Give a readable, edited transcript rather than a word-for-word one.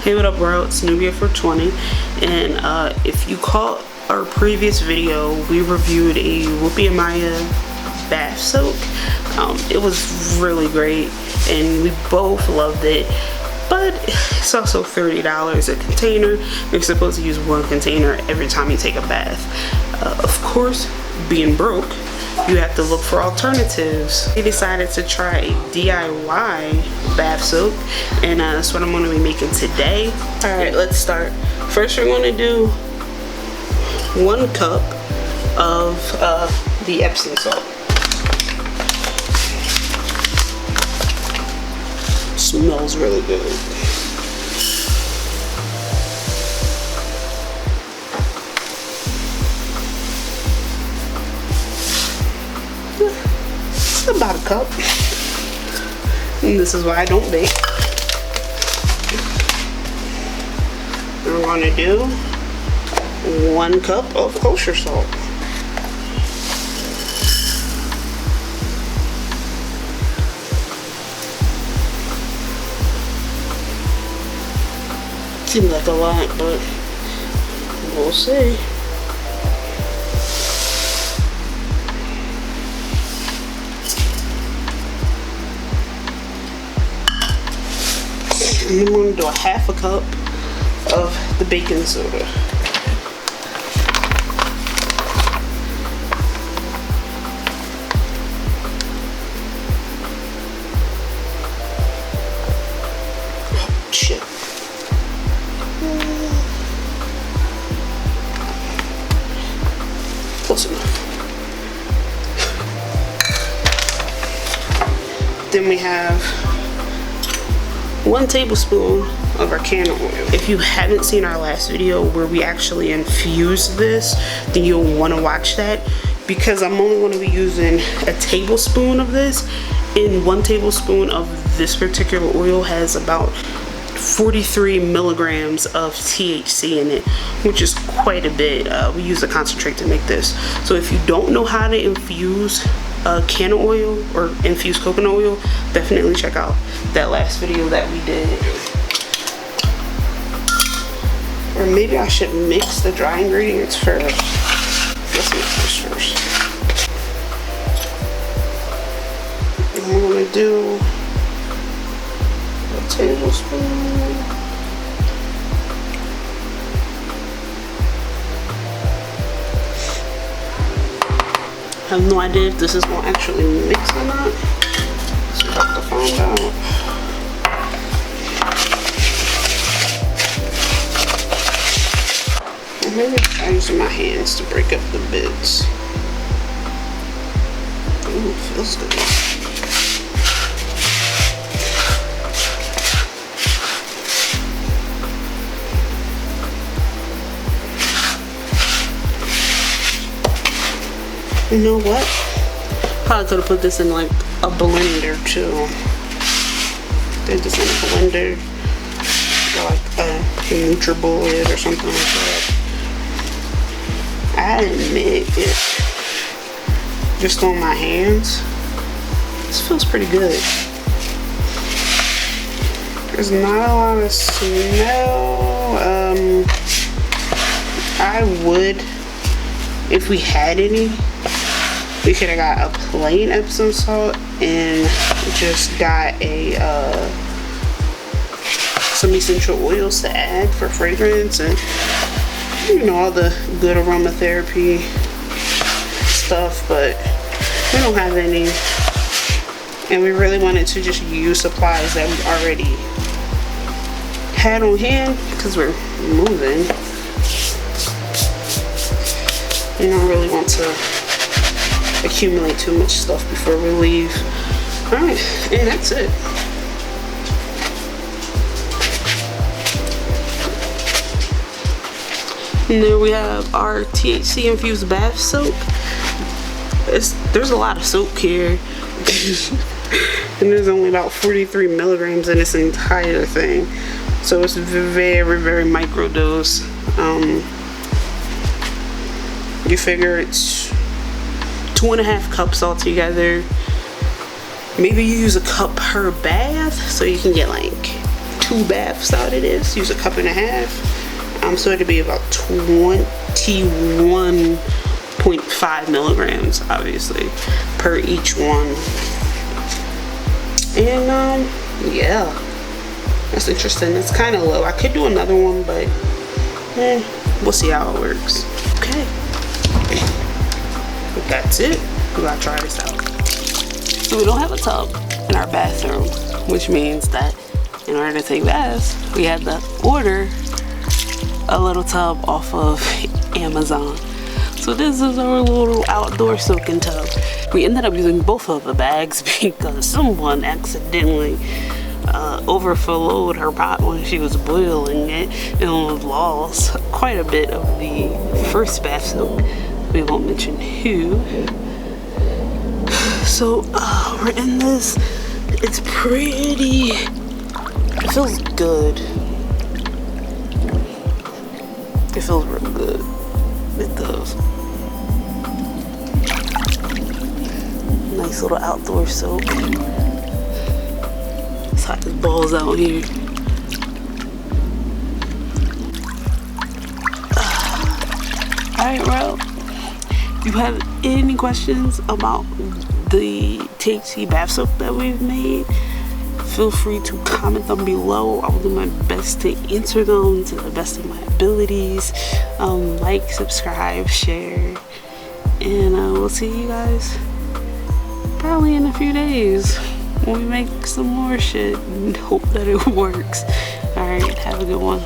Hey, what up, bro? It's Nubia420, and if you caught our previous video, we reviewed a Whoopi and Maya bath soak. It was really great, and we both loved it. But it's also $30 a container. You're supposed to use one container every time you take a bath. Of course, being broke, you have to look for alternatives. We decided to try a DIY bath soap, and that's what I'm going to be making today. Alright, let's start. First, we're going to do 1 cup of the Epsom salt. Smells really good. About a cup. And this is why I don't bake. We're going to do 1 cup of kosher salt. Seems like a lot, but we'll see. And then we're going to do a 1/2 cup of the baking soda. Oh, shit. Close enough. Then we have 1 tablespoon of our can of oil. If you haven't seen our last video where we actually infused this, then you'll want to watch that, because I'm only going to be using a tablespoon of this, and 1 tablespoon of this particular oil has about 43 milligrams of THC in it, which is quite a bit. We use a concentrate to make this. So if you don't know how to infuse can of oil or infused coconut oil, definitely check out that last video that we did. Or maybe I should mix the dry ingredients first. Let's mix this first. And I'm gonna do a tablespoon. I have no idea if this is going to actually mix or not, so we'll have to find out. And maybe I'm using my hands to break up the bits. Ooh, it feels good. You know what? Probably could have put this in like a blender too. Did this in a blender, or like a NutriBullet or something like that. I admit it. Just on my hands, this feels pretty good. There's not a lot of smell. I would, if we had any, we could have got a plain Epsom salt and just got a some essential oils to add for fragrance and, you know, all the good aromatherapy stuff, but we don't have any, and we really wanted to just use supplies that we already had on hand because we're moving. You don't really want to accumulate too much stuff before we leave. Alright, and that's it. And there we have our THC infused bath soap. There's a lot of soap here. And there's only about 43 milligrams in this entire thing. So it's very, very micro dose. You figure it's 2.5 cups altogether. Maybe you use a cup per bath, so you can get like 2 baths out of this. Use a cup and a half. So it'd be about 21.5 milligrams, obviously, per each one. And yeah, that's interesting. It's kind of low. I could do another one, but we'll see how it works. Okay, that's it. We gotta try this out. So we don't have a tub in our bathroom, which means that in order to take baths, we had to order a little tub off of Amazon. So this is our little outdoor soaking tub. We ended up using both of the bags because someone accidentally overflowed her pot when she was boiling it and lost quite a bit of the first bath soak. We won't mention who. So we're in this. It's pretty. It feels good. It feels real good. It does. Nice little outdoor soak. It's hot as balls out here. Alright, well, if you have any questions about the THC bath soap that we've made, feel free to comment them below. I will do my best to answer them to the best of my abilities. Like, subscribe, share, and we'll see you guys probably in a few days when we make some more shit and hope that it works. Alright, have a good one.